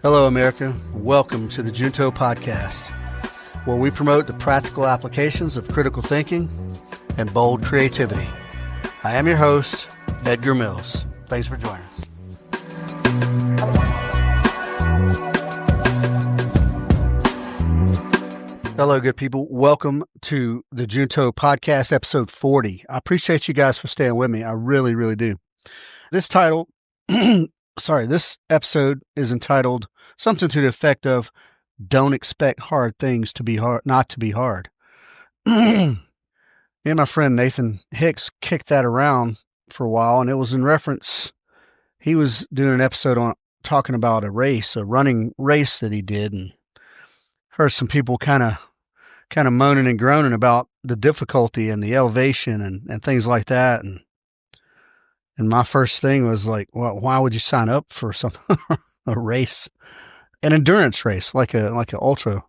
Hello, America. Welcome to the Junto Podcast, where we promote the practical applications of critical thinking and bold creativity. I am your host, Edgar Mills. Thanks for joining us. Hello, good people. Welcome to the Junto Podcast, episode 40. I appreciate you guys for staying with me. I really, really do. This episode is entitled something to the effect of "Don't expect hard things to be hard, not to be hard." Me and my friend Nathan Hicks kicked that around for a while, and it was in reference. He was doing an episode on talking about a running race that he did, and heard some people kind of moaning and groaning about the difficulty and the elevation and things like that, and my first thing was like, well, why would you sign up for a race, an endurance race, like an ultra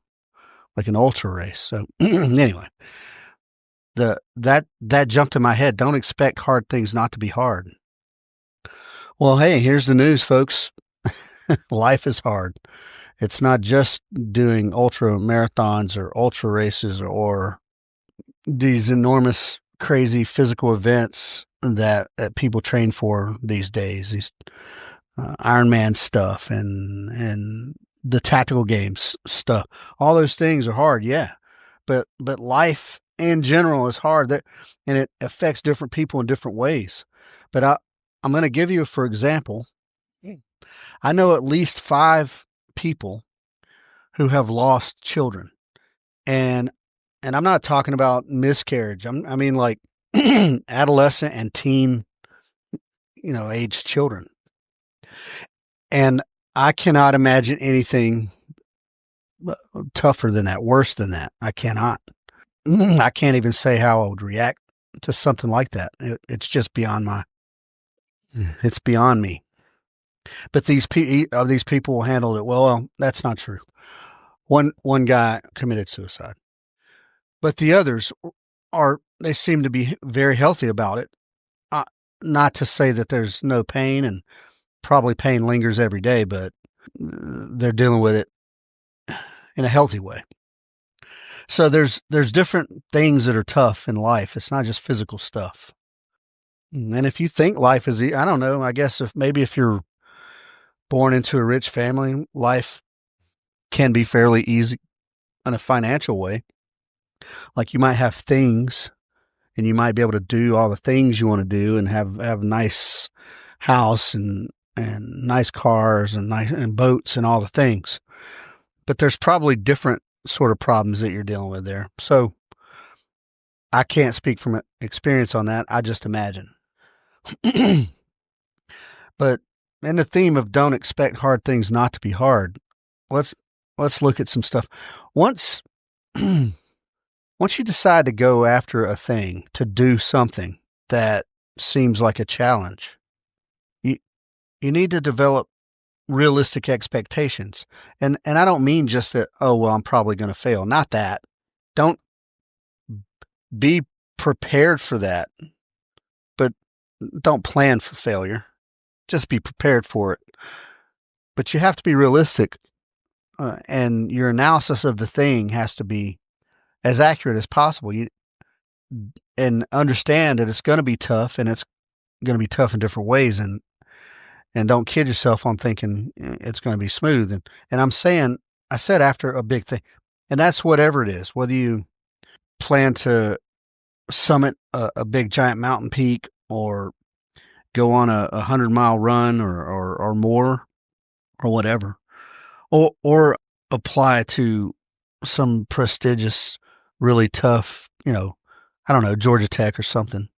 race? So anyway, that jumped in my head. Don't expect hard things not to be hard. Well, hey, here's the news, folks. Life is hard. It's not just doing ultra marathons or ultra races or these enormous, crazy physical events that people train for these days, these Ironman stuff and the tactical games stuff. All those things are hard, yeah. But life in general is hard, and it affects different people in different ways. But I'm going to give you, for example, I know at least 5 people who have lost children, and I'm not talking about miscarriage. I mean like adolescent and teen, aged children. And I cannot imagine anything tougher than that, worse than that. I cannot. I can't even say how I would react to something like that. It's just beyond it's beyond me. But these people handled it well. That's not true. One guy committed suicide, but the others they seem to be very healthy about it. Not to say that there's no pain, and probably pain lingers every day, but they're dealing with it in a healthy way. So there's different things that are tough in life. It's not just physical stuff. And if you think life is, I don't know, I guess if you're born into a rich family, life can be fairly easy in a financial way. Like you might have things, and you might be able to do all the things you want to do, and have a nice house and nice cars and boats and all the things. But there's probably different sort of problems that you're dealing with there. So I can't speak from experience on that. I just imagine. But in the theme of don't expect hard things not to be hard, let's look at some stuff. Once you decide to go after a thing, to do something that seems like a challenge, you need to develop realistic expectations. And I don't mean just that, oh, well, I'm probably going to fail. Not that. Don't be prepared for that, but don't plan for failure. Just be prepared for it. But you have to be realistic, and your analysis of the thing has to be as accurate as possible. And understand that it's going to be tough, and it's going to be tough in different ways. And don't kid yourself on thinking it's going to be smooth. And I said after a big thing, and that's whatever it is, whether you plan to summit a big giant mountain peak, or go on a 100-mile run or more, or whatever, or apply to some prestigious, really tough, I don't know, Georgia Tech or something.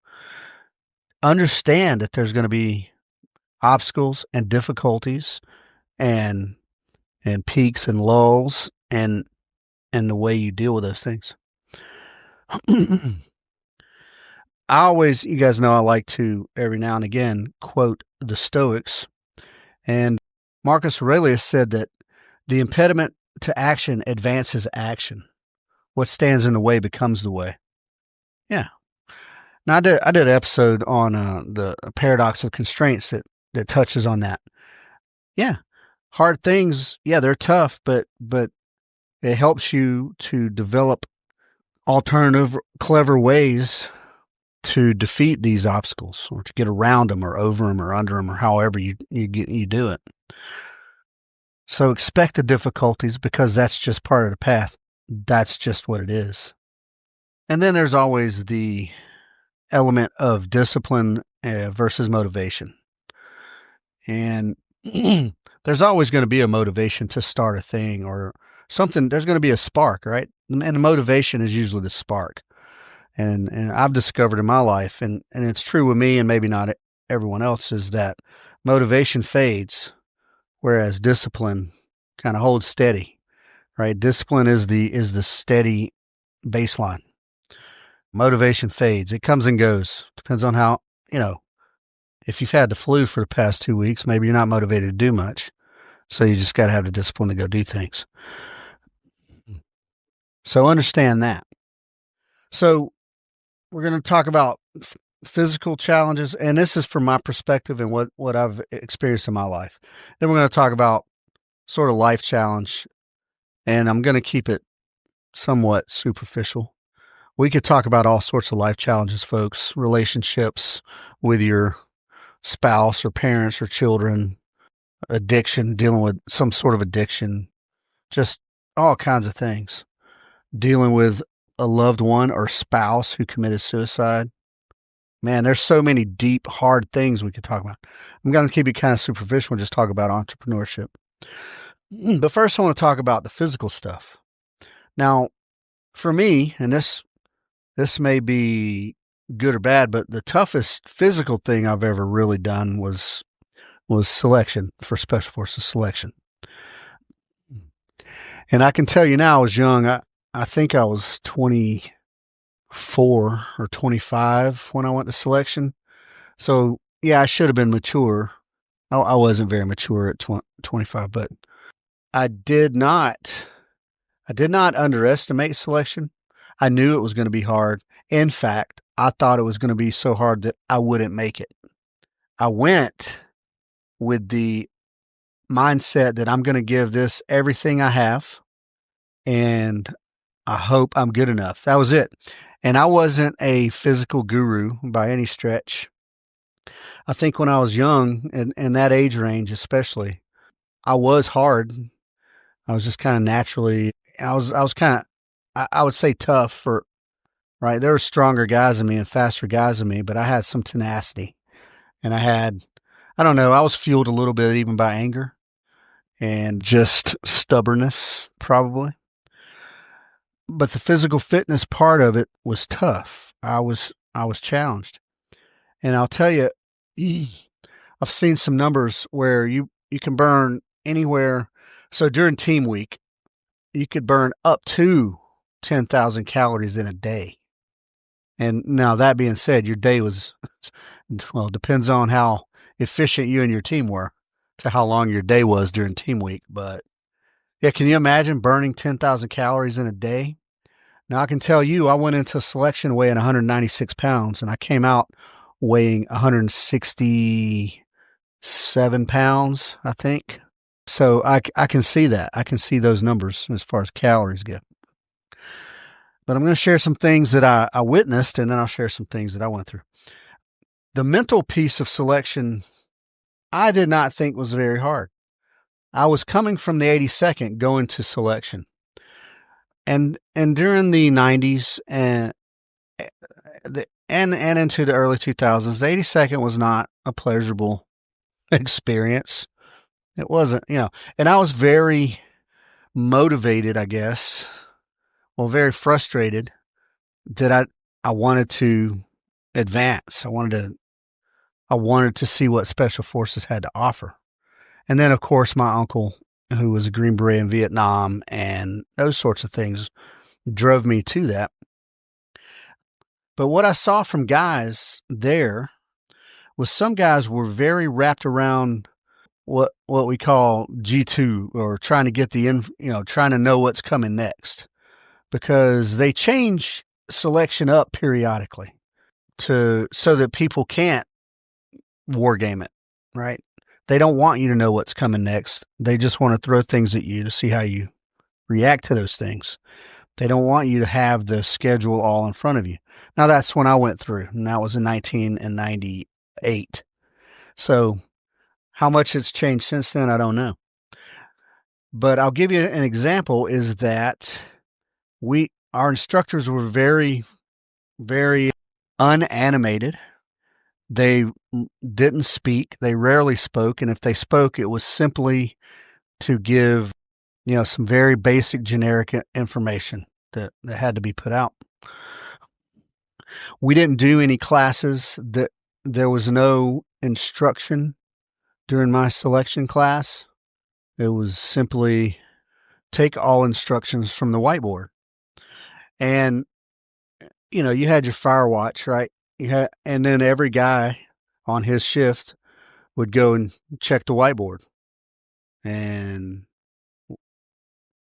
Understand that there's going to be obstacles and difficulties and peaks and lulls, and the way you deal with those things. You guys know I like to every now and again quote the Stoics, and Marcus Aurelius said that the impediment to action advances action. What stands in the way becomes the way. Yeah. Now I did an episode on the paradox of constraints that touches on that. Yeah. hard things, yeah, they're tough, but it helps you to develop alternative, clever ways to defeat these obstacles, or to get around them, or over them, or under them, or however you do it. So expect the difficulties, because that's just part of the path. That's just what it is. And then there's always the element of discipline versus motivation. And there's always going to be a motivation to start a thing or something. There's going to be a spark, right? And the motivation is usually the spark. And I've discovered in my life, and it's true with me and maybe not everyone else, is that motivation fades, whereas discipline kind of holds steady, right? Discipline is the steady baseline. Motivation fades. It comes and goes. Depends on how, if you've had the flu for the past 2 weeks, maybe you're not motivated to do much. So you just got to have the discipline to go do things. So understand that. So we're going to talk about physical challenges, and this is from my perspective and what I've experienced in my life. Then we're going to talk about sort of life challenge, and I'm going to keep it somewhat superficial. We could talk about all sorts of life challenges, folks, relationships with your spouse or parents or children, addiction, dealing with some sort of addiction, just all kinds of things. Dealing with a loved one or spouse who committed suicide. Man, there's so many deep, hard things we could talk about. I'm going to keep it kind of superficial and just talk about entrepreneurship. But first, I want to talk about the physical stuff. Now, for me, and this may be good or bad, but the toughest physical thing I've ever really done was selection, for Special Forces selection. And I can tell you now, I was young. I think I was 24 or 25 when I went to selection. So, yeah, I should have been mature. I wasn't very mature at 25, but I did not underestimate selection. I knew it was going to be hard. In fact, I thought it was going to be so hard that I wouldn't make it. I went with the mindset that I'm going to give this everything I have, and I hope I'm good enough. That was it. And I wasn't a physical guru by any stretch. I think when I was young, and that age range especially, I was hard. I was just kind of naturally, I was kind of, I would say tough right? There were stronger guys than me and faster guys than me, but I had some tenacity. And I don't know, I was fueled a little bit even by anger and just stubbornness, probably. But the physical fitness part of it was tough. I was challenged. And I'll tell you, I've seen some numbers where you can burn anywhere. So during team week, you could burn up to 10,000 calories in a day. And now that being said, your day was, well, depends on how efficient you and your team were to how long your day was during team week. But yeah, can you imagine burning 10,000 calories in a day? Now I can tell you, I went into selection weighing 196 pounds and I came out weighing 167 pounds, I think. So I can see that. I can see those numbers as far as calories go. But I'm going to share some things that I witnessed, and then I'll share some things that I went through. The mental piece of selection, I did not think was very hard. I was coming from the 82nd going to selection. And during the 90s and into the early 2000s, the 82nd was not a pleasurable experience. It wasn't, and I was very motivated, I guess. Well, very frustrated that I wanted to advance. I wanted to see what Special Forces had to offer. And then, of course, my uncle, who was a Green Beret in Vietnam, and those sorts of things drove me to that. But what I saw from guys there was some guys were very wrapped around what we call G2, or trying to get trying to know what's coming next, because they change selection up periodically so that people can't war game it, right? They don't want you to know what's coming next. They just want to throw things at you to see how you react to those things. They don't want you to have the schedule all in front of you. Now, that's when I went through, and that was in 1998. So how much it's changed since then, I don't know. But I'll give you an example is that our instructors were very, very unanimated. They didn't speak. They rarely spoke. And if they spoke, it was simply to give, some very basic generic information that had to be put out. We didn't do any classes. There was no instruction during my selection class. It was simply take all instructions from the whiteboard. And, you had your fire watch, right? And then every guy on his shift would go and check the whiteboard. And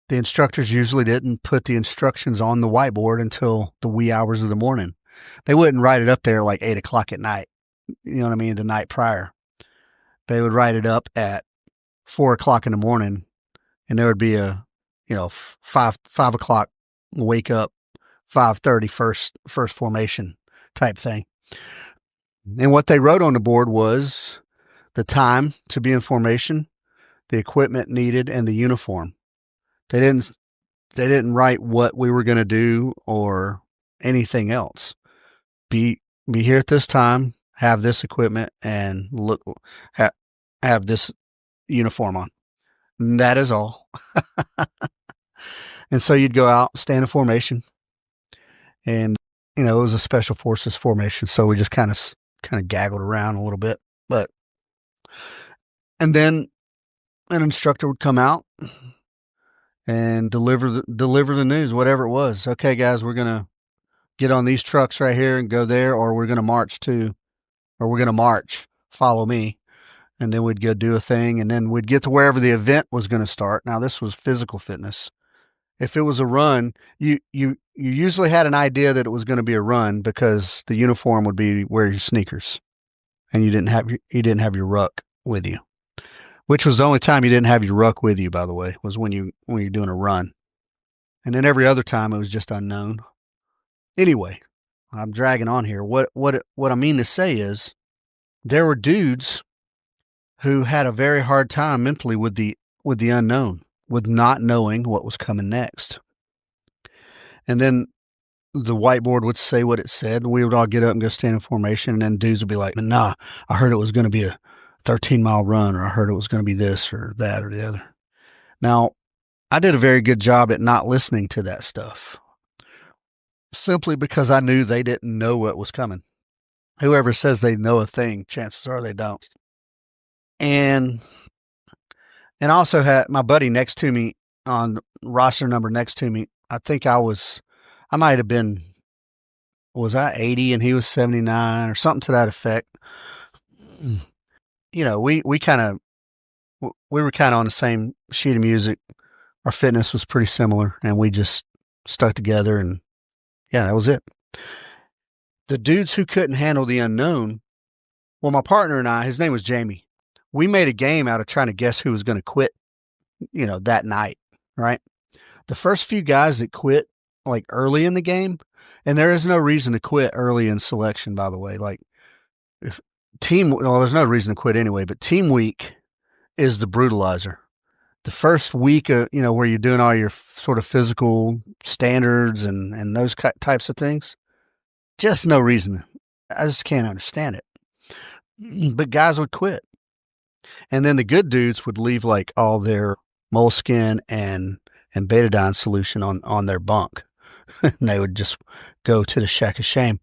the instructors usually didn't put the instructions on the whiteboard until the wee hours of the morning. They wouldn't write it up there like 8 o'clock at night, the night prior. They would write it up at 4 o'clock in the morning, and there would be a, 5 o'clock wake up, 5:30 first formation type thing. And what they wrote on the board was the time to be in formation, the equipment needed, and the uniform. They didn't write what we were going to do or anything else. Be here at this time, have this equipment, and have this uniform on. And that is all. And so you'd go out, stand in formation, and it was a special forces formation, so we just kind of gaggled around a little bit, and then an instructor would come out and deliver the news, whatever it was. Okay, guys, we're gonna get on these trucks right here and go there, or we're gonna march. Follow me, and then we'd go do a thing, and then we'd get to wherever the event was going to start. Now, this was physical fitness. If it was a run, you usually had an idea that it was going to be a run because the uniform would be wear your sneakers, and you didn't have your ruck with you, which was the only time you didn't have your ruck with you, by the way, was when you're doing a run. And then every other time it was just unknown. Anyway, I'm dragging on here. What I mean to say is there were dudes who had a very hard time mentally with the unknown, with not knowing what was coming next. And then the whiteboard would say what it said, and we would all get up and go stand in formation, and then dudes would be like, nah, I heard it was going to be a 13-mile run, or I heard it was going to be this or that or the other. Now, I did a very good job at not listening to that stuff, simply because I knew they didn't know what was coming. Whoever says they know a thing, chances are they don't. And I also had my buddy next to me on roster number next to me. I think I might have been, was I 80 and he was 79 or something to that effect. We were kind of on the same sheet of music. Our fitness was pretty similar, and we just stuck together, and yeah, that was it. The dudes who couldn't handle the unknown, well, my partner and I, his name was Jamie. We made a game out of trying to guess who was going to quit, that night, right? The first few guys that quit, like early in the game, and there is no reason to quit early in selection, by the way. Like, there's no reason to quit anyway, but team week is the brutalizer. The first week, where you're doing all your sort of physical standards and those types of things, just no reason. I just can't understand it. But guys would quit. And then the good dudes would leave like all their moleskin and betadine solution on their bunk. And they would just go to the shack of shame.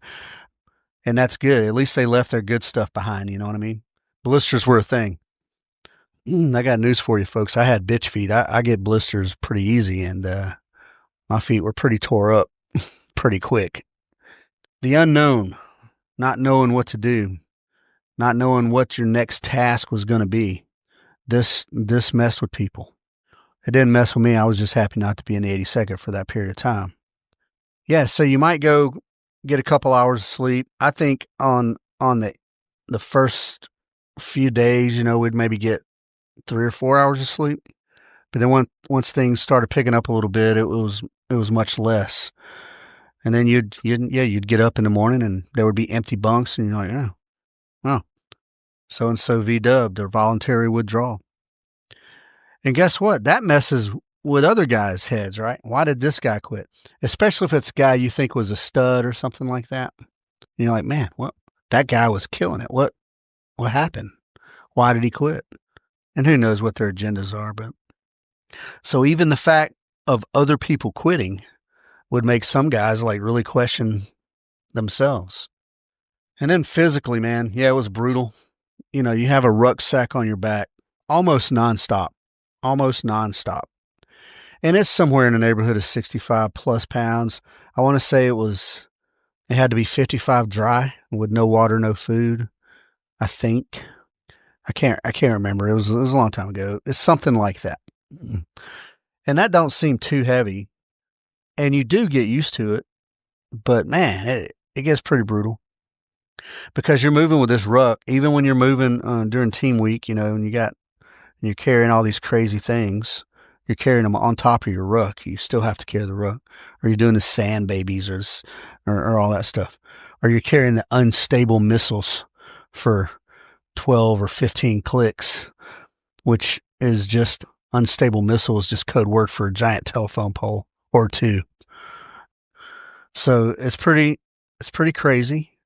And that's good. At least they left their good stuff behind, you know what I mean? Blisters were a thing. I got news for you, folks. I had bitch feet. I get blisters pretty easy, and my feet were pretty tore up pretty quick. The unknown, not knowing what to do, not knowing what your next task was going to be. This messed with people. It didn't mess with me. I was just happy not to be in the 82nd for that period of time. Yeah, so you might go get a couple hours of sleep. I think on the first few days, we'd maybe get 3 or 4 hours of sleep. But then once things started picking up a little bit, it was much less. And then you'd get up in the morning and there would be empty bunks, and you're like, oh, so and so V-dubbed or voluntary withdrawal. And guess what? That messes with other guys' heads, right? Why did this guy quit? Especially if it's a guy you think was a stud or something like that. You're like, man, what? That guy was killing it. What happened? Why did he quit? And who knows what their agendas are, but so even the fact of other people quitting would make some guys like really question themselves. And then physically, man, yeah, it was brutal. You have a rucksack on your back almost nonstop. And it's somewhere in the neighborhood of 65 plus pounds. I want to say it had to be 55 dry with no water, no food. I think. I can't remember. It was a long time ago. It's something like that. And that don't seem too heavy. And you do get used to it. But man, it gets pretty brutal. Because you're moving with this ruck, even when you're moving during team week, and you're carrying all these crazy things. You're carrying them on top of your ruck. You still have to carry the ruck. Or you're doing the sand babies or all that stuff. Or you're carrying the unstable missiles for 12 or 15 clicks, which is just unstable missile is just code word for a giant telephone pole or two. So it's pretty crazy,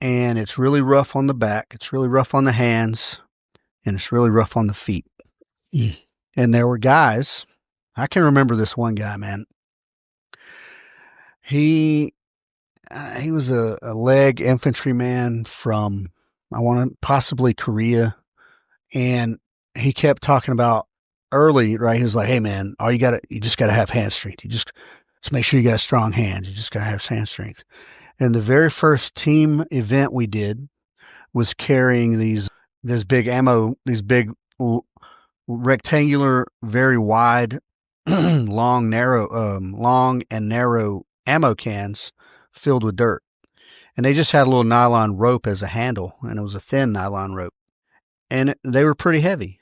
and it's really rough on the back. It's really rough on the hands, and it's really rough on the feet. And there were guys, I can remember this one guy, man. He was a leg infantryman from, I want to possibly Korea. And he kept talking about early, right? He was like, hey man, you just got to have hand strength. You just make sure you got strong hands. You just got to have hand strength. And the very first team event we did was carrying these big rectangular, very wide, long and narrow ammo cans filled with dirt. And they just had a little nylon rope as a handle, and it was a thin nylon rope. And they were pretty heavy.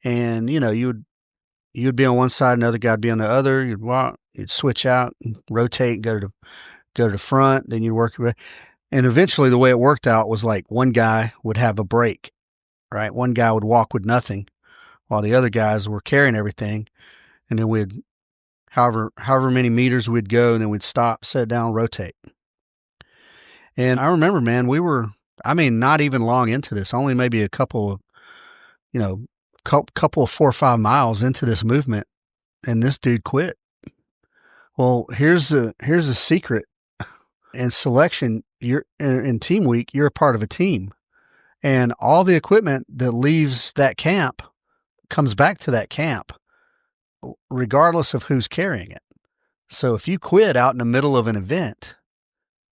And, you'd be on one side, another guy would be on the other. You'd switch out, rotate, go to the front, then you'd work. And eventually the way it worked out was like one guy would have a break, right? One guy would walk with nothing while the other guys were carrying everything. And then we'd, however many meters we'd go, and then we'd stop, sit down, rotate. And I remember, man, we were, not even long into this, only maybe a couple of 4 or 5 miles into this movement, and this dude quit. Well, here's the secret. In selection, you're in team week, you're a part of a team, and all the equipment that leaves that camp comes back to that camp, regardless of who's carrying it. So if you quit out in the middle of an event,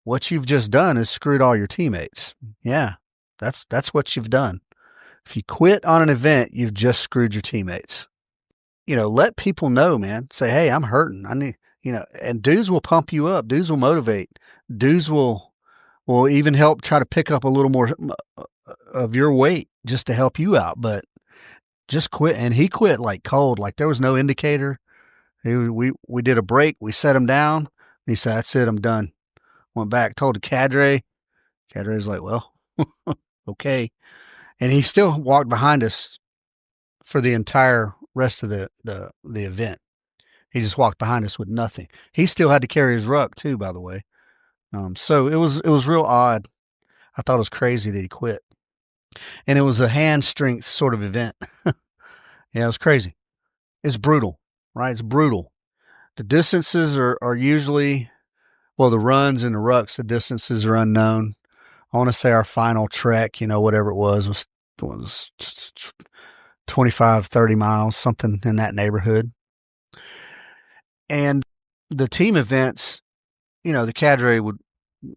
what you've just done is screwed all your teammates. Yeah, that's what you've done. If you quit on an event, you've just screwed your teammates. Let people know, man. Say, hey, I'm hurting. I need, and dudes will pump you up. Dudes will motivate. Dudes will even help try to pick up a little more of your weight just to help you out. But just quit. And he quit like cold. Like there was no indicator. We did a break. We set him down. And he said, that's it. I'm done. Went back, told the cadre. Cadre's like, well, okay. And he still walked behind us for the entire rest of the event. He just walked behind us with nothing. He still had to carry his ruck too, by the way. So it was real odd. I thought it was crazy that he quit. And it was a hand strength sort of event. Yeah, it was crazy. It's brutal, right? It's brutal. The distances are usually, well, the runs and the rucks, the distances are unknown. I want to say our final trek, whatever it was 25, 30 miles, something in that neighborhood. And the team events, the cadre would,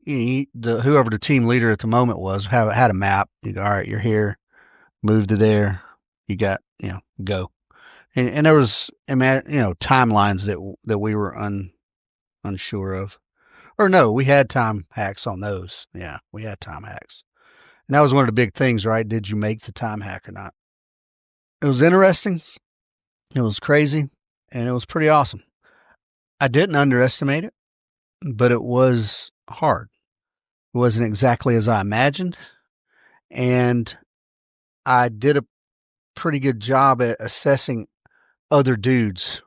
whoever the team leader at the moment was, had a map. You go, all right, you're here, move to there. You got, go. And there was, timelines that we were unsure of. Or no, we had time hacks on those. Yeah, we had time hacks. And that was one of the big things, right? Did you make the time hack or not? It was interesting. It was crazy, and it was pretty awesome. I didn't underestimate it, but it was hard. It wasn't exactly as I imagined, and I did a pretty good job at assessing other dudes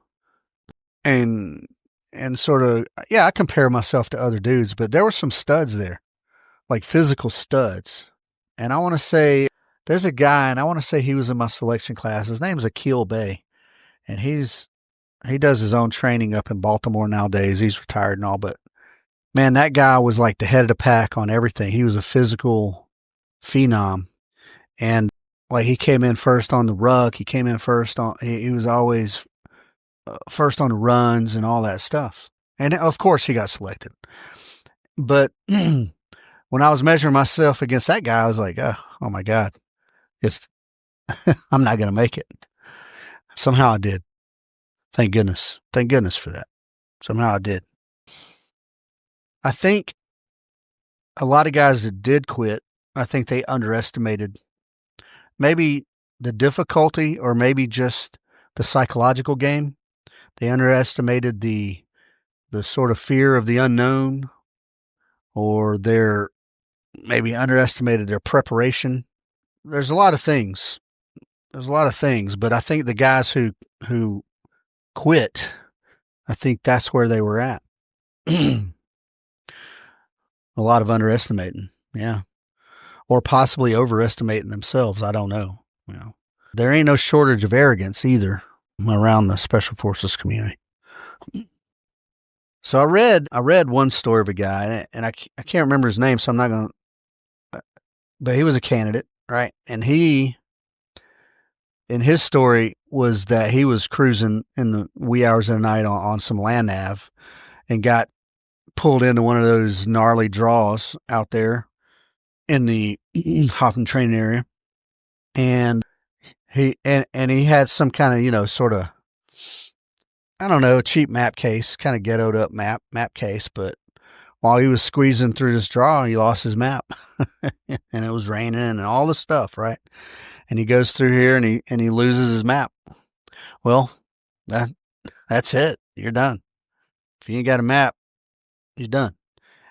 and sort of, yeah, I compare myself to other dudes, but there were some studs there, like physical studs. And I want to say there's a guy, and I want to say he was in my selection class. His name's Akil Bay, and he does his own training up in Baltimore nowadays. He's retired and all, but man, that guy was like the head of the pack on everything. He was a physical phenom, and like he came in first on the ruck. He came in first on. He was always first on the runs and all that stuff. And of course, he got selected. But when I was measuring myself against that guy, I was like, oh my God, if I'm not going to make it. Somehow I did. Thank goodness. Thank goodness for that. Somehow I did. I think a lot of guys that did quit, I think they underestimated maybe the difficulty or maybe just the psychological game. They underestimated the sort of fear of the unknown, or their maybe underestimated their preparation. There's a lot of things. But I think the guys who quit, I think that's where they were at. A lot of underestimating, yeah, or possibly overestimating themselves. I don't know. There ain't no shortage of arrogance either around the special forces community. So I read one story of a guy, and I can't remember his name, so I'm not going to, but he was a candidate, right? And in his story was that he was cruising in the wee hours of the night on some land nav and got pulled into one of those gnarly draws out there in the Hoffman training area. And he had some kind of, sort of, I don't know, cheap map case, kind of ghettoed up map case, but while he was squeezing through this draw, he lost his map. And it was raining and all this stuff, right? And he goes through here and he loses his map. Well, that's it. You're done. If you ain't got a map, you're done.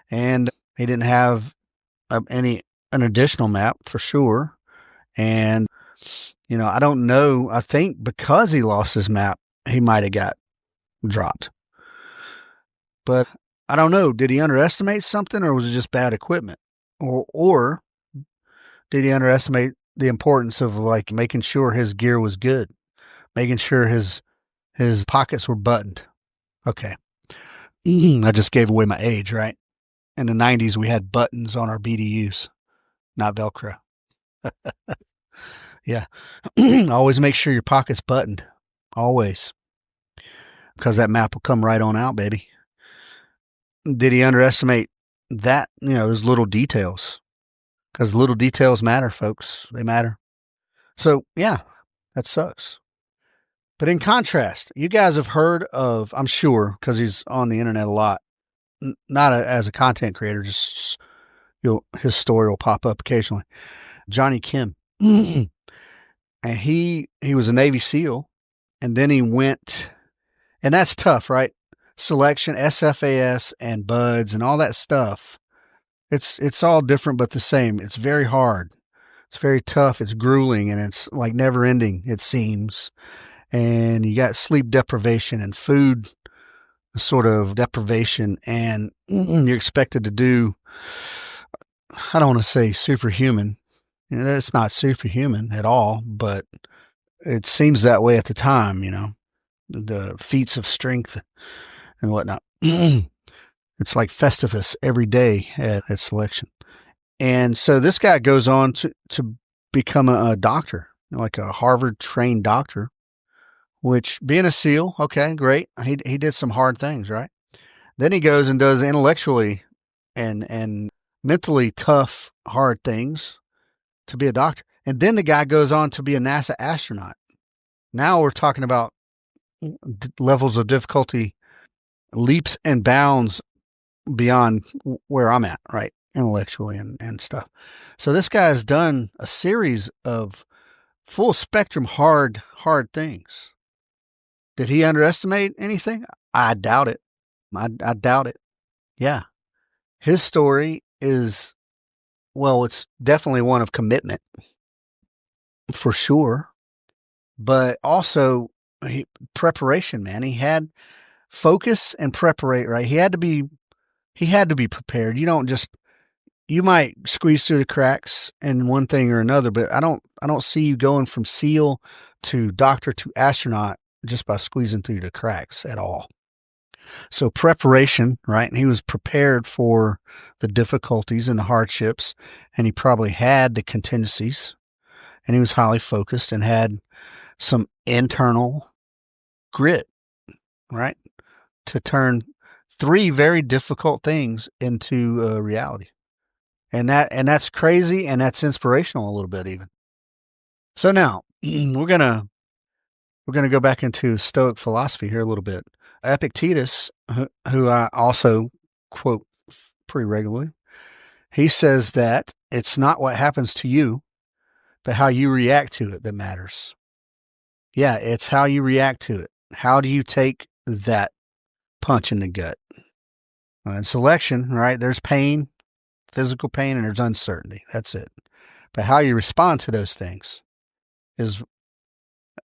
And he didn't have an additional map for sure. And I don't know. I think because he lost his map, he might have got dropped. But I don't know. Did he underestimate something, or was it just bad equipment? Or did he underestimate the importance of like making sure his gear was good, making sure his pockets were buttoned? Okay. I just gave away my age, right? In the 90s, we had buttons on our BDUs, not Velcro. Yeah. Always make sure your pocket's buttoned. Always. Because that map will come right on out, baby. Did he underestimate that? Those little details. Because little details matter, folks. They matter. So, yeah, that sucks. But in contrast, you guys have heard of, I'm sure, because he's on the internet a lot, not as a content creator, just his story will pop up occasionally. Johnny Kim. And he was a Navy SEAL, and then he went, and that's tough, right? Selection, SFAS, and BUDS, and all that stuff. It's all different but the same. It's very hard. It's very tough. It's grueling, and it's like never ending, it seems. And you got sleep deprivation and food sort of deprivation, and you're expected to do, I don't want to say superhuman. It's not superhuman at all, but it seems that way at the time, the feats of strength and whatnot. It's like Festivus every day at selection. And so this guy goes on to become a doctor, like a Harvard-trained doctor, which, being a SEAL, okay, great. He did some hard things, right? Then he goes and does intellectually and mentally tough, hard things to be a doctor. And then the guy goes on to be a NASA astronaut. Now we're talking about levels of difficulty, leaps and bounds beyond where I'm at, right? intellectually and stuff. So this guy has done a series of full spectrum hard things. Did he underestimate anything? I doubt it. I doubt it. Yeah. His story is, well, it's definitely one of commitment for sure, but also preparation, man. He had focus and preparate, right? He had to be prepared. You might squeeze through the cracks in one thing or another, but I don't see you going from SEAL to doctor to astronaut just by squeezing through the cracks at all. So preparation, right? And he was prepared for the difficulties and the hardships, and he probably had the contingencies, and he was highly focused and had some internal grit, right? To turn 3 very difficult things into reality. And that's crazy, and that's inspirational a little bit even. So now we're gonna go back into Stoic philosophy here a little bit. Epictetus, who I also quote pretty regularly, he says that it's not what happens to you, but how you react to it that matters. Yeah, it's how you react to it. How do you take that punch in the gut? And selection, right? There's pain, physical pain, and there's uncertainty. That's it. But how you respond to those things is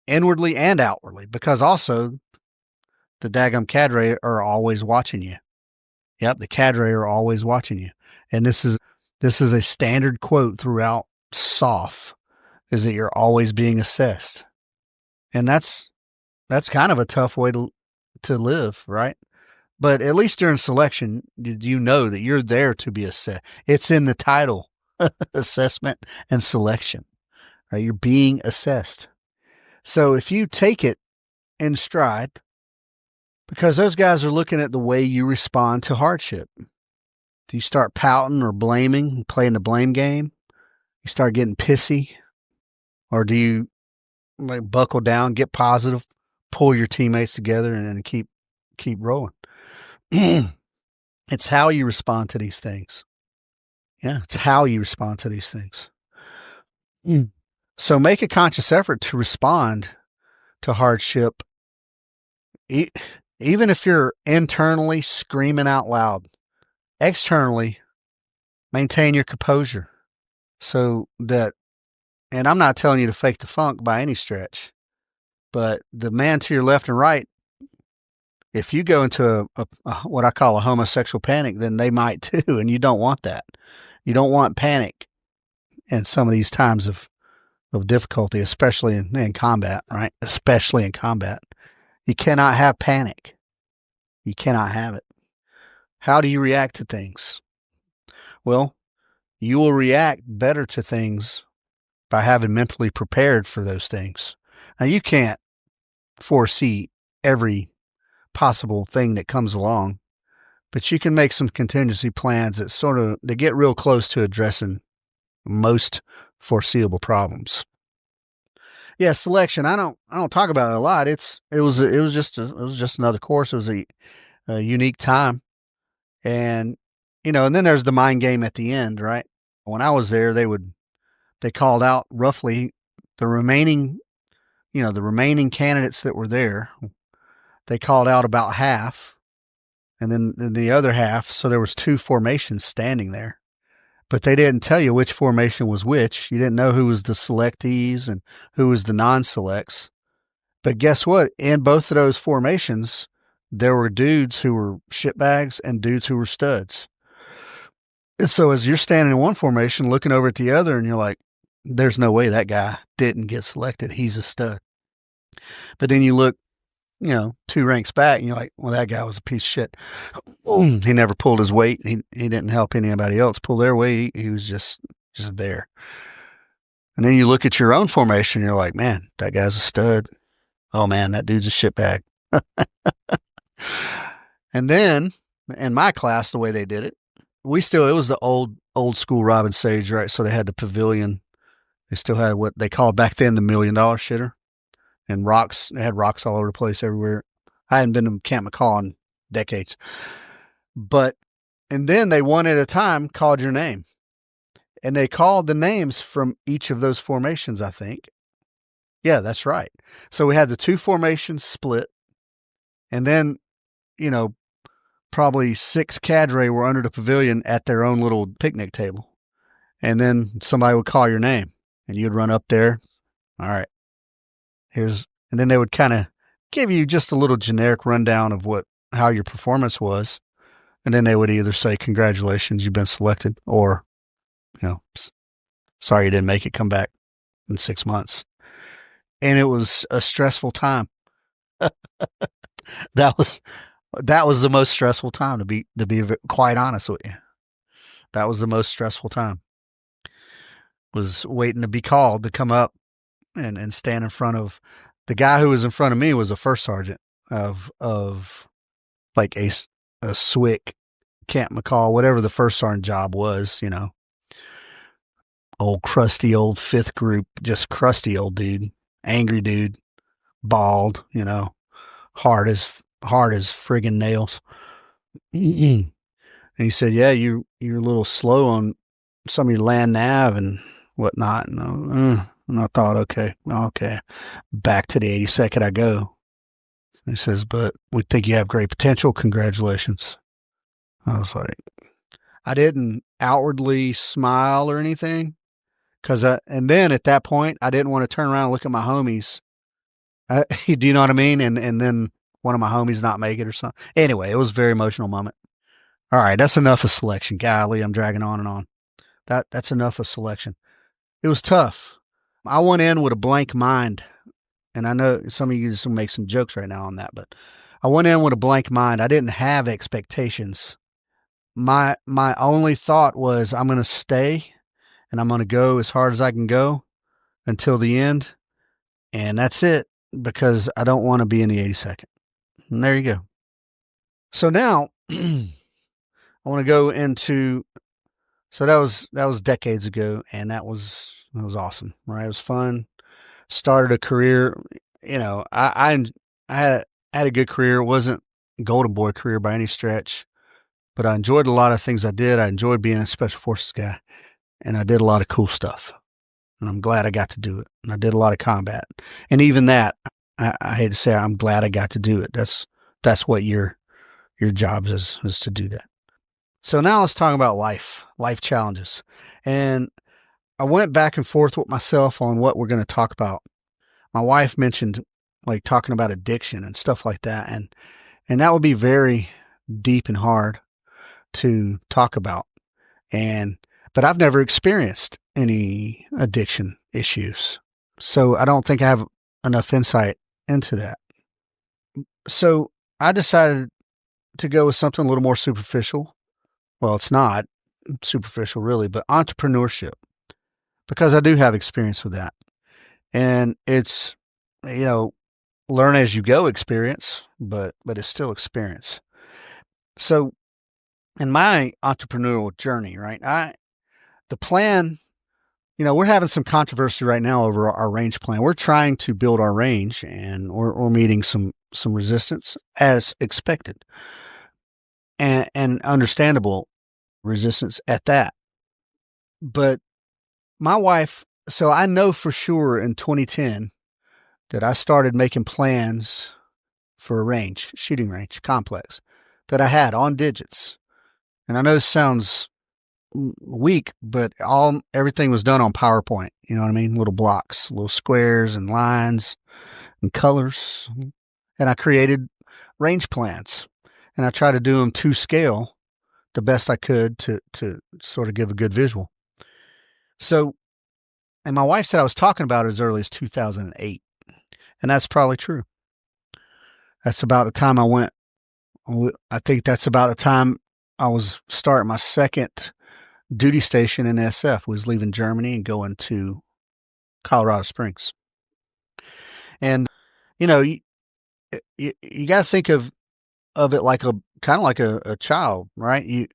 inwardly and outwardly, because also the daggum cadre are always watching you. Yep, the cadre are always watching you. And this is a standard quote throughout SOF, is that you're always being assessed. And that's kind of a tough way to live, right? But at least during selection, you know that you're there to be assessed. It's in the title, assessment and selection, right? You're being assessed. So if you take it in stride, because those guys are looking at the way you respond to hardship. Do you start pouting or blaming, playing the blame game? You start getting pissy? Or do you buckle down, get positive, pull your teammates together, and keep rolling? It's how you respond to these things. Yeah, it's how you respond to these things. So make a conscious effort to respond to hardship, even if you're internally screaming out loud. Externally, maintain your composure. So that, and I'm not telling you to fake the funk by any stretch, but the man to your left and right, if you go into a what I call a homosexual panic, then they might too, and you don't want that. You don't want panic in some of these times of difficulty, especially in combat, right? Especially in combat. You cannot have panic. You cannot have it. How do you react to things? Well, you will react better to things by having mentally prepared for those things. Now, you can't foresee every possible thing that comes along, but you can make some contingency plans that get real close to addressing most foreseeable problems. Yeah, selection. I don't talk about it a lot. It was just another course. It was a unique time, and and then there's the mind game at the end, right? When I was there, they called out roughly the remaining candidates that were there. They called out about half, and then the other half. So there was 2 formations standing there, but they didn't tell you which formation was which. You didn't know who was the selectees and who was the non-selects. But guess what? In both of those formations, there were dudes who were shitbags and dudes who were studs. So as you're standing in one formation, looking over at the other, and you're like, there's no way that guy didn't get selected. He's a stud. But then you look, 2 ranks back, and you're like, well, that guy was a piece of shit. He never pulled his weight. He didn't help anybody else pull their weight. He was just there. And then you look at your own formation, and you're like, man, that guy's a stud. Oh, man, that dude's a shitbag. And then in my class, the way they did it, it was the old school Robin Sage, right? So they had the pavilion. They still had what they called back then the $1 million shitter, and rocks. They had rocks all over the place everywhere. I hadn't been to Camp McCall in decades, but And then they one at a time called your name. And they called the names from each of those formations, I think. Yeah, that's right. So we had the two formations split. And then, probably 6 cadre were under the pavilion at their own little picnic table. And then somebody would call your name and you'd run up there. All right, and then they would kind of give you just a little generic rundown of how your performance was. And then they would either say, congratulations, you've been selected, or, sorry you didn't make it, come back in 6 months. And it was a stressful time. That was the most stressful time, to be quite honest with you. That was the most stressful time. Was waiting to be called to come up and stand in front of the guy who was in front of me. Was a first sergeant of like a SWIC, Camp McCall, whatever the first sergeant job was, old crusty old 5th group, just crusty old dude, angry dude, bald, hard as friggin' nails. And he said, yeah, you're a little slow on some of your land nav and whatnot. And I thought, okay, back to the 82nd I go. He says, but we think you have great potential. Congratulations. I was like, I didn't outwardly smile or anything. And then at that point, I didn't want to turn around and look at my homies. Do you know what I mean? And then one of my homies not make it or something. Anyway, it was a very emotional moment. All right, that's enough of selection. Golly, I'm dragging on and on. That's enough of selection. It was tough. I went in with a blank mind. And I know some of you just make some jokes right now on that, but I went in with a blank mind. I didn't have expectations. My only thought was, I'm going to stay and I'm going to go as hard as I can go until the end. And that's it, because I don't want to be in the 82nd. And there you go. So now I want to go into, so that was decades ago, and that was awesome, right? It was fun. Started a career, I had a good career. It wasn't a golden boy career by any stretch, but I enjoyed a lot of things I did. I enjoyed being a special forces guy, and I did a lot of cool stuff, and I'm glad I got to do it. And I did a lot of combat, and even that, I hate to say, I'm glad I got to do it. That's what your job is to do that. So now let's talk about life challenges. And I went back and forth with myself on what we're going to talk about. My wife mentioned like talking about addiction and stuff like that. And that would be very deep and hard to talk about. But I've never experienced any addiction issues. So I don't think I have enough insight into that. So I decided to go with something a little more superficial. Well, it's not superficial really, but entrepreneurship, because I do have experience with that. And it's, learn as you go experience, but it's still experience. So in my entrepreneurial journey, right, the plan, we're having some controversy right now over our range plan. We're trying to build our range, and we're meeting some resistance as expected, and understandable resistance at that. But my wife, so I know for sure in 2010 that I started making plans for a shooting range complex that I had on digits. And I know this sounds weak, but everything was done on PowerPoint. You know what I mean? Little blocks, little squares and lines and colors. And I created range plans, and I tried to do them to scale the best I could to sort of give a good visual. So, and my wife said I was talking about it as early as 2008. And that's probably true. That's about the time I think that's about the time I was starting my second duty station in SF. Was leaving Germany and going to Colorado Springs. And, you got to think of it like kind of like a child, right?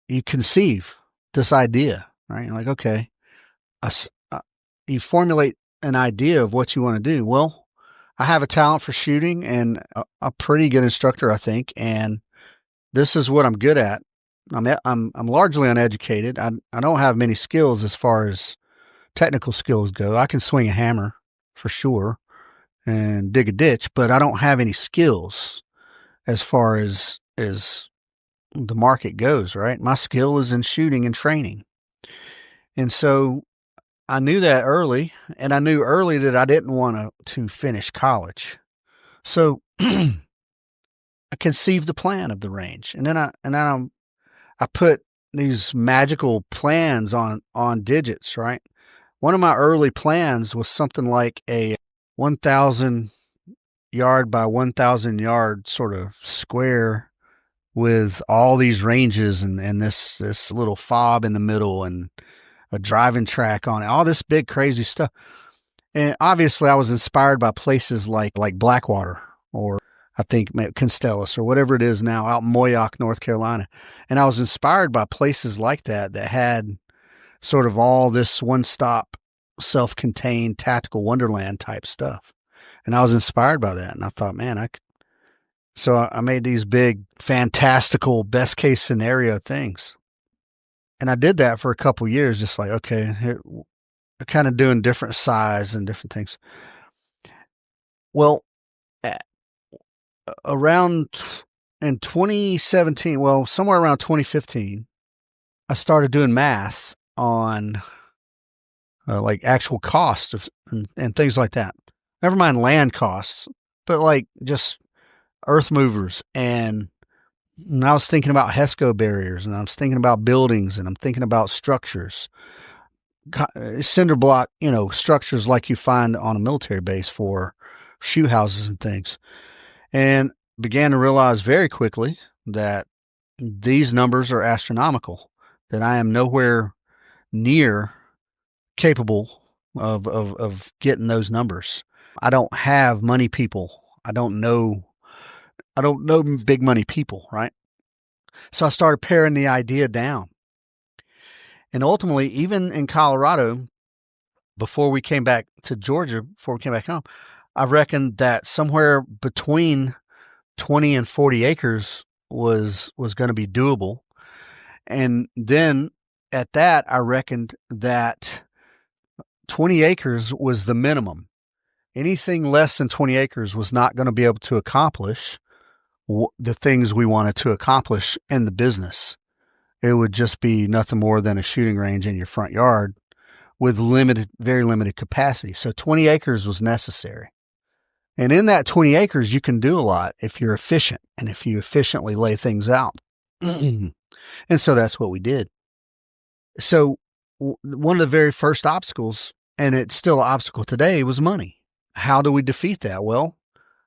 You conceive this idea, right? You're like, okay, you formulate an idea of what you want to do. Well, I have a talent for shooting and a pretty good instructor, I think, and this is what I'm good at. I'm largely uneducated. I don't have many skills as far as technical skills go. I can swing a hammer for sure and dig a ditch, but I don't have any skills as far as the market goes, right? My skill is in shooting and training. And so I knew that early, and I knew early that I didn't want to finish college. So I conceived the plan of the range, and then I put these magical plans on digits, right? One of my early plans was something like a 1,000 yard by 1,000 yard sort of square with all these ranges and this little fob in the middle and a driving track on it, all this big crazy stuff. And obviously I was inspired by places like Blackwater, or I think Constellas, or whatever it is now, out in Moyock, North Carolina. And I was inspired by places like that had sort of all this one-stop, self-contained tactical wonderland type stuff. And I was inspired by that. And I thought, man, so I made these big, fantastical, best case scenario things. And I did that for a couple years, just like, okay, kind of doing different size and different things. Well, around in 2017, well, somewhere around 2015, I started doing math on like actual costs and things like that. Never mind land costs, but like just earth movers. And I was thinking about HESCO barriers, and I was thinking about buildings, and I'm thinking about structures, cinder block, structures like you find on a military base for shoe houses and things. And began to realize very quickly that these numbers are astronomical, that I am nowhere near capable of getting those numbers. I don't have money people. I don't know big money people, right? So I started paring the idea down. And ultimately, even in Colorado, before we came back to Georgia, before we came back home, I reckoned that somewhere between 20 and 40 acres was going to be doable. And then at that, I reckoned that 20 acres was the minimum. Anything less than 20 acres was not going to be able to accomplish the things we wanted to accomplish in the business. It would just be nothing more than a shooting range in your front yard with very limited capacity. So 20 acres was necessary. And in that 20 acres, you can do a lot if you're efficient and if you efficiently lay things out. And so that's what we did. So one of the very first obstacles, and it's still an obstacle today, was money. How do we defeat that? Well,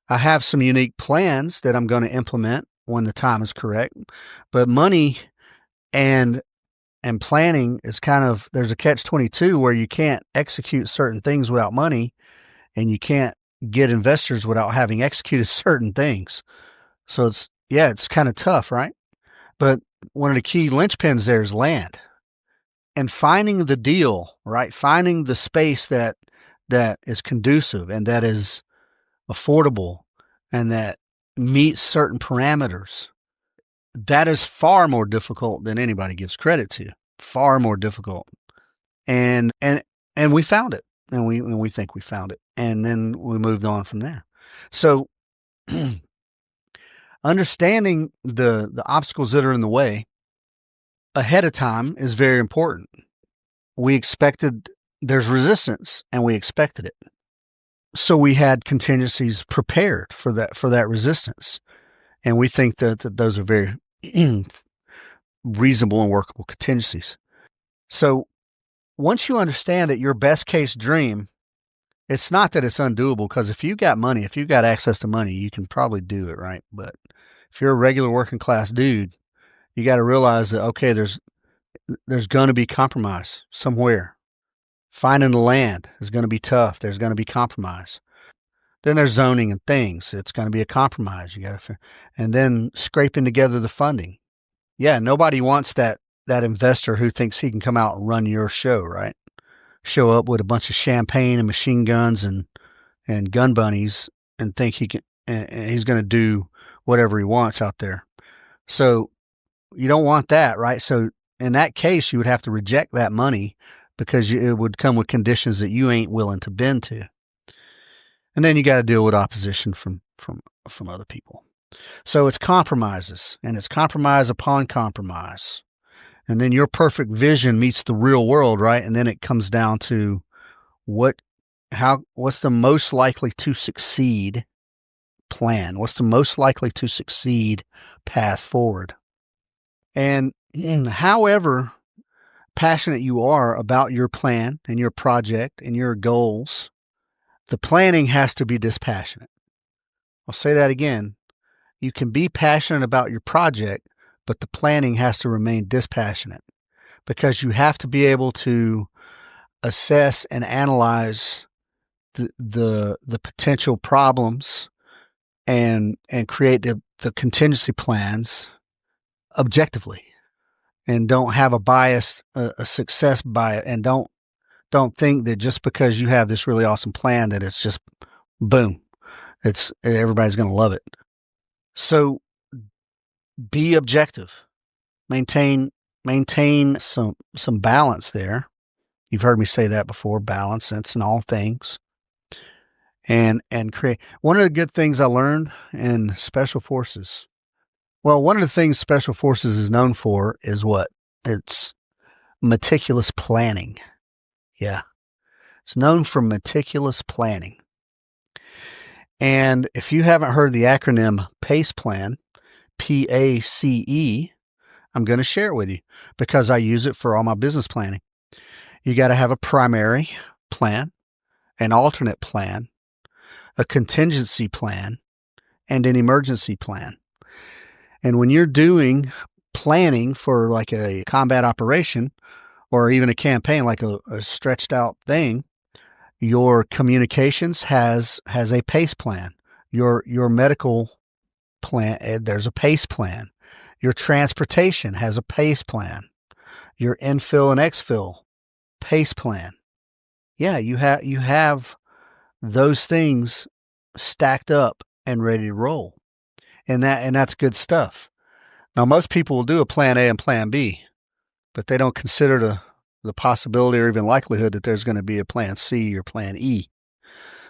I have some unique plans that I'm going to implement when the time is correct, but money and planning is there's a catch-22 where you can't execute certain things without money, and you can't get investors without having executed certain things. So it's kind of tough, right? But one of the key linchpins there is land, and finding the deal, right? Finding the space that is conducive and that is affordable and that meets certain parameters. That is far more difficult than anybody gives credit to. Far more difficult. And we found it. And we think we found it. And then we moved on from there. So understanding the obstacles that are in the way ahead of time is very important. There's resistance, and we expected it. So we had contingencies prepared for that resistance. And we think that those are very reasonable and workable contingencies. So once you understand that your best case dream, it's not that it's undoable, because if you got money, if you got access to money, you can probably do it, right? But if you're a regular working class dude, you got to realize that, okay, there's going to be compromise somewhere. Finding the land is going to be tough. There's going to be compromise. Then there's zoning and things. It's going to be a compromise. And then scraping together the funding. Yeah, nobody wants that investor who thinks he can come out and run your show, right? Show up with a bunch of champagne and machine guns and gun bunnies and think he can, and he's going to do whatever he wants out there. So you don't want that, right? So in that case, you would have to reject that money because it would come with conditions that you ain't willing to bend to. And then you got to deal with opposition from other people. So it's compromises, and it's compromise upon compromise. And then your perfect vision meets the real world, right? And then it comes down to what's the most likely to succeed plan? What's the most likely to succeed path forward? And however passionate you are about your plan and your project and your goals, the planning has to be dispassionate. I'll say that again. You can be passionate about your project, but the planning has to remain dispassionate, because you have to be able to assess and analyze the potential problems and create the contingency plans objectively, and don't have a bias, a success bias, and don't think that just because you have this really awesome plan that it's just boom, everybody's going to love it. So be objective. Maintain some balance there. You've heard me say that before. Balance, it's in all things. And create. One of the good things I learned in Special Forces. Well, one of the things Special Forces is known for is what? It's meticulous planning. Yeah. It's known for meticulous planning. And if you haven't heard the acronym PACE plan, PACE, I'm going to share it with you because I use it for all my business planning. You got to have a primary plan, an alternate plan, a contingency plan, and an emergency plan. And when you're doing planning for like a combat operation or even a campaign, like a stretched out thing, your communications has a PACE plan. Your medical plan, there's a PACE plan. Your transportation has a PACE plan. Your infill and exfil, PACE plan. Yeah, you have those things stacked up and ready to roll. And that's good stuff. Now, most people will do a plan A and plan B, but they don't consider the possibility or even likelihood that there's going to be a plan C or plan E.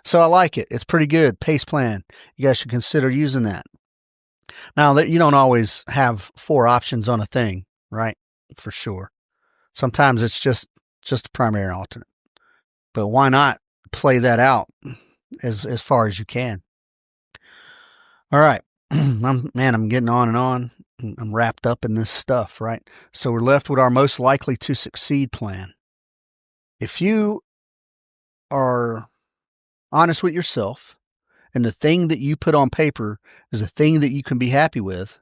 So I like it. It's pretty good. PACE plan. You guys should consider using that. Now, that you don't always have 4 options on a thing, right? For sure. Sometimes it's just a primary and alternate. But why not play that out as far as you can? All right. I'm getting on and on. I'm wrapped up in this stuff, right? So we're left with our most likely to succeed plan. If you are honest with yourself and the thing that you put on paper is a thing that you can be happy with,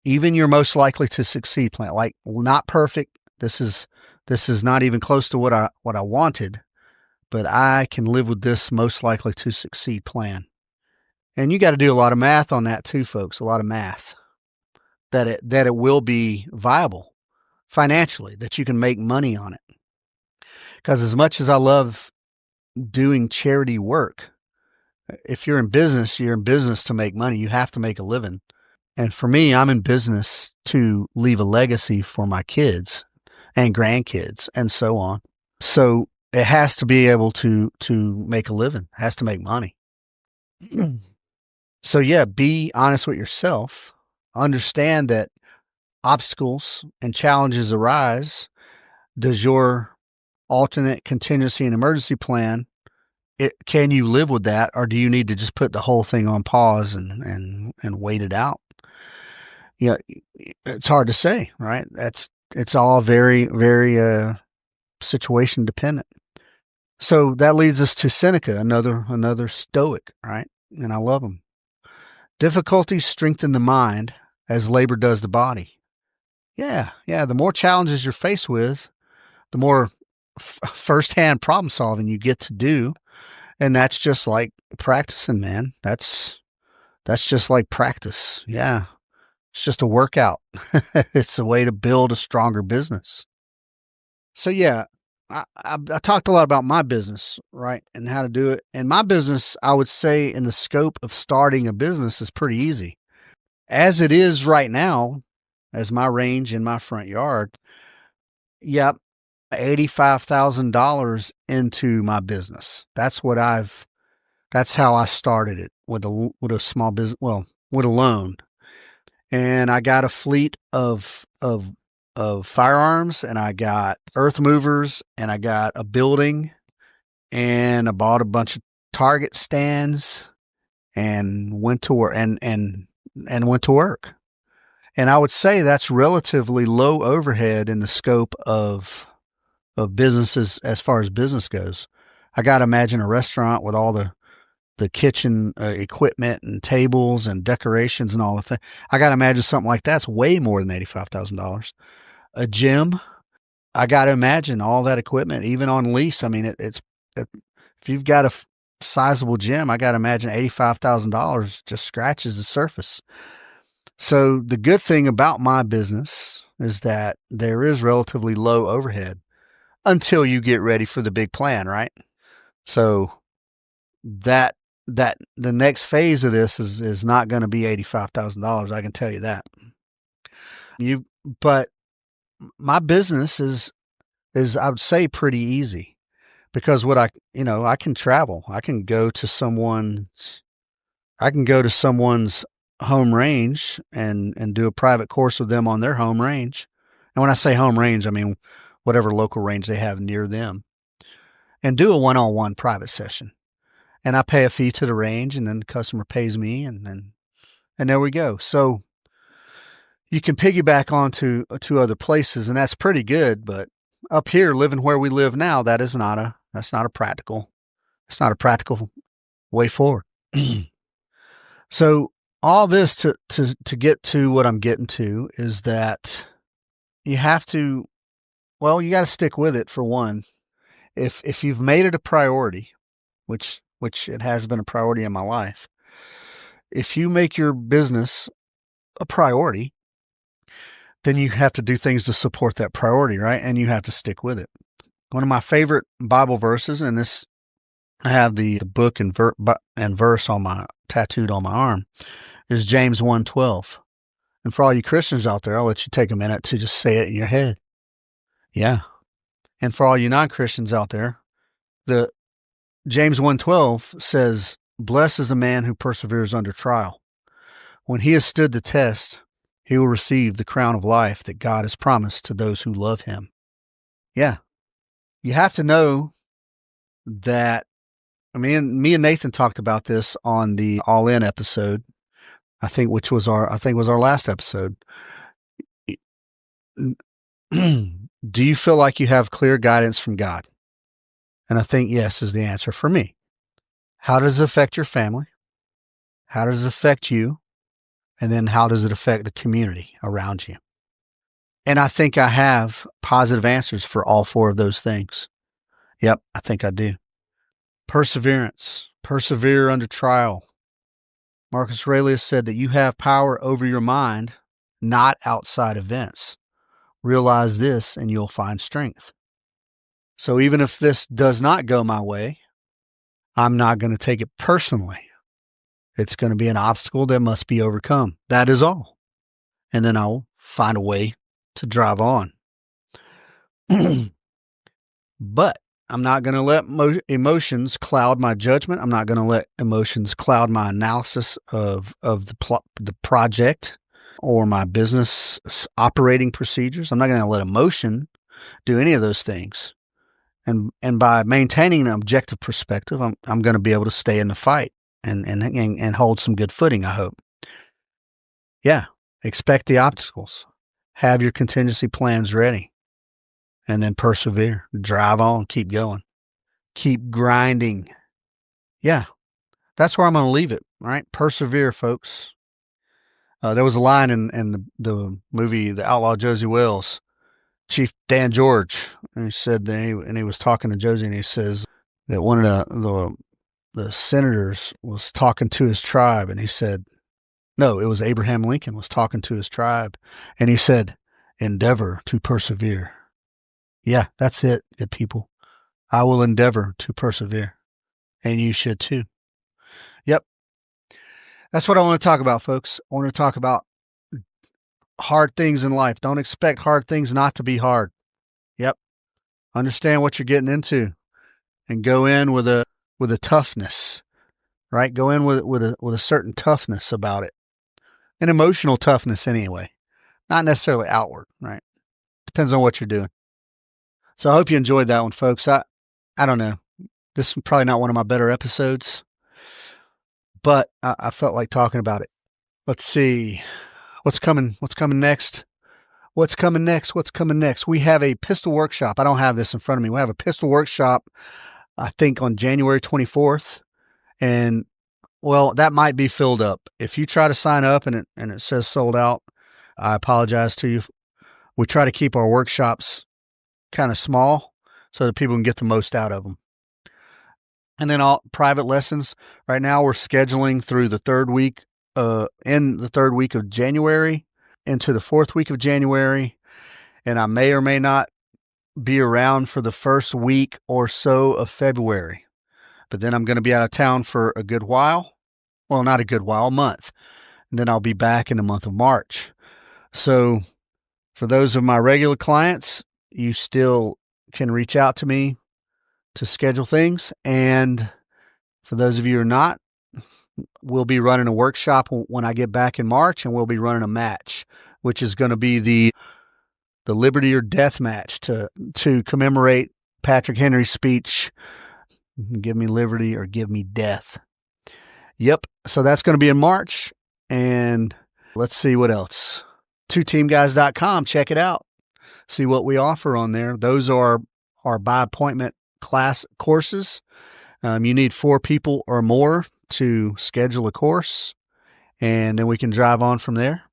even your most likely to succeed plan, like not perfect. This is not even close to what I wanted, but I can live with this most likely to succeed plan. And you got to do a lot of math on that too, folks. A lot of math that it will be viable financially, that you can make money on it. Because as much as I love doing charity work, if you're in business to make money. You have to make a living. And for me, I'm in business to leave a legacy for my kids and grandkids and so on. So it has to be able to make a living, it has to make money. So yeah, be honest with yourself. Understand that obstacles and challenges arise. Does your alternate contingency and emergency plan, can you live with that, or do you need to just put the whole thing on pause and wait it out? Yeah, it's hard to say, right? It's all very, very situation dependent. So that leads us to Seneca, another Stoic, right? And I love him. Difficulties strengthen the mind as labor does the body. Yeah. The more challenges you're faced with, the more firsthand problem solving you get to do. And that's just like practicing, man. That's just like practice. Yeah. It's just a workout. It's a way to build a stronger business. So yeah, I talked a lot about my business, right? And how to do it. And my business, I would say in the scope of starting a business, is pretty easy. As it is right now, as my range in my front yard. Yep, $85,000 into my business. That's how I started it, with a small business, well, with a loan. And I got a fleet of firearms, and I got earth movers, and I got a building, and I bought a bunch of target stands and went to work and went to work. And I would say that's relatively low overhead in the scope of businesses as far as business goes. I got to imagine a restaurant with all the kitchen equipment and tables and decorations and all the things. I got to imagine something like that's way more than $85,000. A gym, I got to imagine all that equipment, even on lease. I mean, if you've got a sizable gym, I got to imagine $85,000 just scratches the surface. So the good thing about my business is that there is relatively low overhead until you get ready for the big plan, right? So that the next phase of this is not going to be $85,000. I can tell you that. But my business is I would say pretty easy, because I can travel. I can go to someone's home range and do a private course with them on their home range. And when I say home range, I mean whatever local range they have near them, and do a one-on-one private session. And I pay a fee to the range, and then the customer pays me, and there we go. So you can piggyback onto to other places, and that's pretty good. But up here, living where we live now, that's not a practical way forward. So all this to get to what I'm getting to is that you got to stick with it, for one. If you've made it a priority, which it has been a priority in my life, if you make your business a priority, then you have to do things to support that priority, right? And you have to stick with it. One of my favorite Bible verses, and this, I have the book and verse tattooed on my arm, is James 1:12. And for all you Christians out there, I'll let you take a minute to just say it in your head. Yeah. And for all you non-Christians out there, the James 1:12 says, "Blessed is the man who perseveres under trial. When he has stood the test, he will receive the crown of life that God has promised to those who love him." Yeah. You have to know that. Me and Nathan talked about this on the All In episode, I think was our last episode. Do you feel like you have clear guidance from God? And I think yes is the answer for me. How does it affect your family? How does it affect you? And then how does it affect the community around you? And I think I have positive answers for all four of those things. Yep, I think I do. Perseverance. Persevere under trial. Marcus Aurelius said that you have power over your mind, not outside events. Realize this and you'll find strength. So even if this does not go my way, I'm not going to take it personally. It's going to be an obstacle that must be overcome. That is all. And then I'll find a way to drive on. But I'm not going to let emotions cloud my judgment. I'm not going to let emotions cloud my analysis of the project or my business operating procedures. I'm not going to let emotion do any of those things. And by maintaining an objective perspective, I'm going to be able to stay in the fight and hold some good footing, I hope. Yeah, expect the obstacles. Have your contingency plans ready. And then persevere. Drive on. Keep going. Keep grinding. Yeah, that's where I'm going to leave it. All right, persevere, folks. There was a line in the movie The Outlaw Josie Wells, Chief Dan George, and he said and he was talking to Josie, and he says that one of the senators was talking to his tribe, and he said, no, it was Abraham Lincoln was talking to his tribe, and he said, endeavor to persevere. Yeah, that's it, good people. I will endeavor to persevere, and you should too. Yep. That's what I want to talk about, folks. I want to talk about hard things in life. Don't expect hard things not to be hard. Yep. Understand what you're getting into and go in with a toughness, right? Go in with a certain toughness about it. An emotional toughness anyway, not necessarily outward, right? Depends on what you're doing. So I hope you enjoyed that one, folks. I don't know. This is probably not one of my better episodes, but I felt like talking about it. Let's see. What's coming next? What's coming next? We have a pistol workshop. I don't have this in front of me. We have a pistol workshop, I think, on January 24th. And, well, that might be filled up. If you try to sign up and it says sold out, I apologize to you. We try to keep our workshops kind of small so that people can get the most out of them. And then all private lessons. Right now we're scheduling through the third week, in the third week of January into the fourth week of January. And I may or may not be around for the first week or so of February. But then I'm going to be out of town for a good while. Well, not a good while, a month. And then I'll be back in the month of March. So for those of my regular clients, you still can reach out to me to schedule things. And for those of you who are not, we'll be running a workshop when I get back in March, and we'll be running a match, which is going to be the Liberty or Death match to commemorate Patrick Henry's speech, give me liberty or give me death. Yep. So that's going to be in March. And let's see what else. twoteamguys.com. Check it out. See what we offer on there. Those are our by appointment class courses. You need 4 people or more to schedule a course, and then we can drive on from there.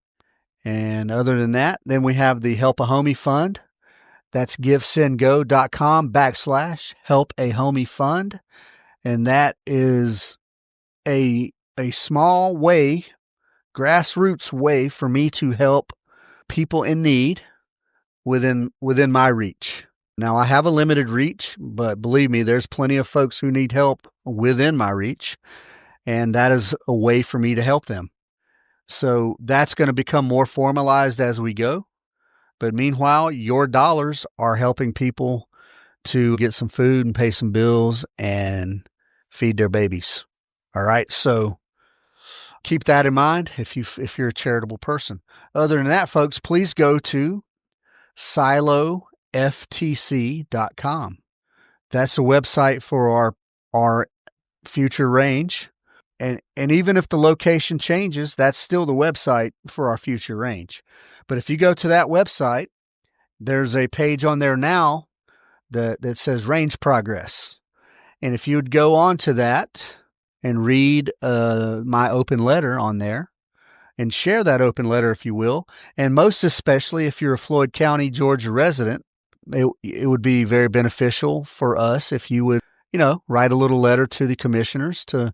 And other than that, then we have the Help a Homie Fund. That's givesendgo.com/help a homie fund. And that is a small way, grassroots way for me to help people in need within my reach. Now, I have a limited reach, but believe me, there's plenty of folks who need help within my reach, and that is a way for me to help them. So that's going to become more formalized as we go. But meanwhile, your dollars are helping people to get some food and pay some bills and feed their babies. All right. So keep that in mind if you're a charitable person. Other than that, folks, please go to siloftc.com. That's the website for our future range. And even if the location changes, that's still the website for our future range. But if you go to that website, there's a page on there now that says range progress. And if you would go on to that and read my open letter on there and share that open letter, if you will, and most especially if you're a Floyd County, Georgia resident, it would be very beneficial for us if you would, write a little letter to the commissioners to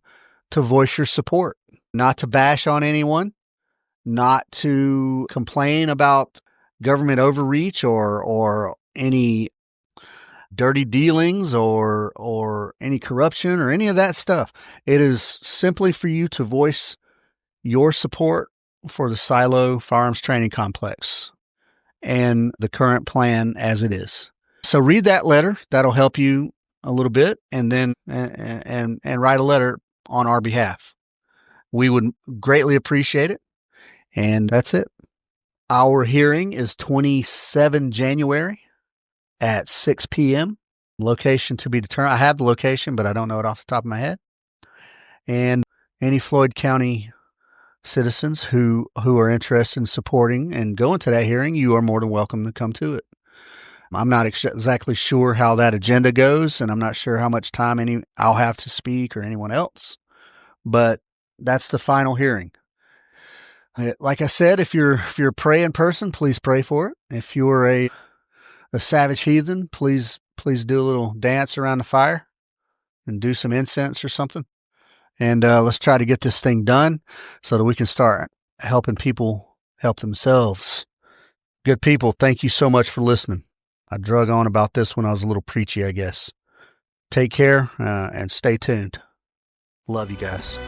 voice your support, not to bash on anyone, not to complain about government overreach or any dirty dealings or any corruption or any of that stuff. It is simply for you to voice your support for the Silo Firearms Training Complex and the current plan as it is. So read that letter. That'll help you a little bit, and then and write a letter on our behalf. We would greatly appreciate it. And that's it. Our hearing is 27 January at 6 p.m. Location to be determined. I have the location, but I don't know it off the top of my head. And any Floyd County citizens who are interested in supporting and going to that hearing, you are more than welcome to come to it. I'm not exactly sure how that agenda goes, and I'm not sure how much time I'll have to speak or anyone else, but that's the final hearing. Like I said, if you're a praying person, please pray for it. If you're a savage heathen, please do a little dance around the fire and do some incense or something. And let's try to get this thing done so that we can start helping people help themselves. Good people, thank you so much for listening. I drug on about this when I was a little preachy, I guess. Take care and stay tuned. Love you guys.